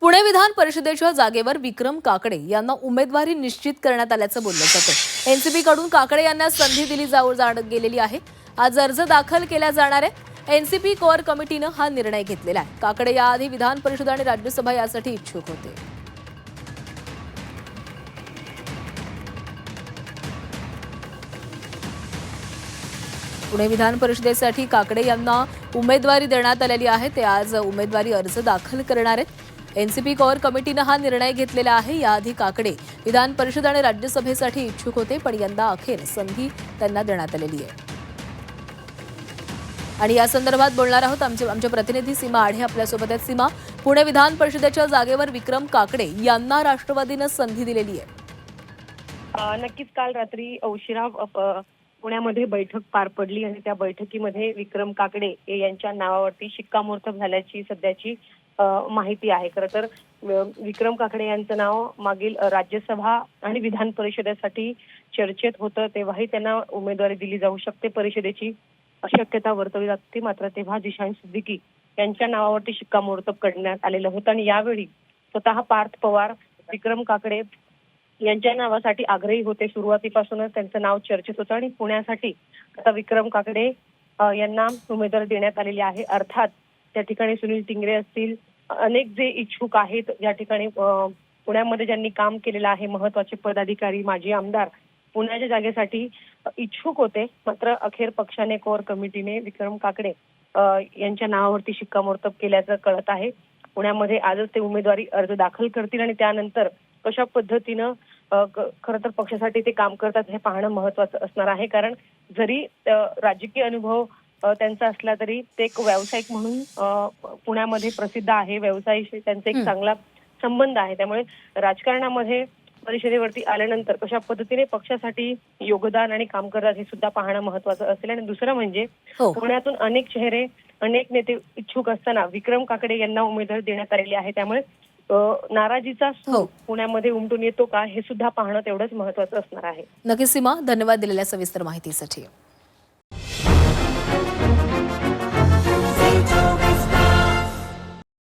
पुणे विधान परिषदेच्या जागेवर विक्रम काकडे यांना उमेदवारी निश्चित करण्यात आल्याचं बोललं जातं। एनसीपी कडून काकडे यांना संधी दिली गेलेली आहे। आज अर्ज दाखल केला जाणार आहे। एनसीपी कोर कमिटीनं हा निर्णय घेतलेला आहे। काकडे याआधी विधान परिषद आणि राज्यसभा यासाठी इच्छुक होते। पुणे विधान परिषदेसाठी काकडे यांना उमेदवारी देण्यात आलेली आहे। ते आज उमेदवारी अर्ज दाखल करणार आहेत। एनसीपी कोर कमिटीनं हा निर्णय घेतलेला आहे। याआधी काकडे विधान परिषद आणि राज्यसभेसाठी इच्छुक होते, पण यंदा अखेर संधी त्यांना देण्यात आलेली आहे। आणि या संदर्भात बोलणार आहोत आमचे प्रतिनिधी सीमा आढे आपल्यासोबत आहेत। सीमा, पुणे विधान परिषदेच्या जागेवर विक्रम काकडे यांना राष्ट्रवादीनं संधी दिलेली आहे। नक्कीच काल रात्री उशिरा पुण्यामध्ये बैठक पार पडली आणि त्या बैठकीमध्ये विक्रम काकडे यांच्या नावावरती शिक्कामोर्तब झाल्याची सध्याची माहिती आहे। खरं तर विक्रम काकडे यांचं नाव मागील राज्यसभा आणि विधान परिषदेसाठी चर्चेत होतं, तेव्हाही त्यांना उमेदवारी दिली जाऊ शकते परिषदेची शक्यता वर्तवली जाते। मात्र तेव्हा जिशान सिद्दीकी यांच्या नावावरती शिक्कामोर्तब करण्यात आलेलं होतं आणि यावेळी स्वतः पार्थ पवार विक्रम काकडे यांच्या नावासाठी आग्रही होते। सुरुवातीपासूनच त्यांचं नाव चर्चेत होतं आणि पुण्यासाठी आता विक्रम काकडे यांना उमेदवारी देण्यात आलेली आहे। अर्थात त्या ठिकाणी सुनील टिंगरे असतील, अनेक जे इच्छुक आहेत, या ठिकाणी पुण्यामध्ये ज्यांनी काम केलेलं आहे, महत्वाचे पदाधिकारी, माजी आमदार पुण्याच्या जागेसाठी इच्छुक होते। मात्र अखेर पक्षाने कोर कमिटीने विक्रम काकडे यांच्या नावावरती शिक्कामोर्तब केल्याचं कळत आहे। पुण्यामध्ये आजच ते उमेदवारी अर्ज दाखल करतील आणि त्यानंतर कशा पद्धतीनं खरं तर पक्षासाठी ते काम करतात हे पाहणं महत्वाचं असणार आहे। कारण जरी राजकीय अनुभव त्यांचा असला तरी ते एक व्यावसायिक म्हणून पुण्यामध्ये प्रसिद्ध आहे। व्यवसायाशी त्यांचा एक चांगला संबंध आहे। त्यामुळे राजकारणामध्ये परिषदेवरती आल्यानंतर कशा पद्धतीने पक्षासाठी योगदान आणि काम करतात हे सुद्धा पाहणं महत्वाचं असेल। आणि दुसरं म्हणजे पुण्यातून अनेक चेहरे, अनेक नेते इच्छुक असताना विक्रम काकडे यांना उमेदवारी देण्यात आलेली आहे। त्यामुळे नाराजीचा सूर पुण्यामध्ये उमटून येतो का हे सुद्धा पाहणं तेवढंच महत्वाचं असणार आहे। नक्कीच सीमा, धन्यवाद दिलेल्या सविस्तर माहितीसाठी।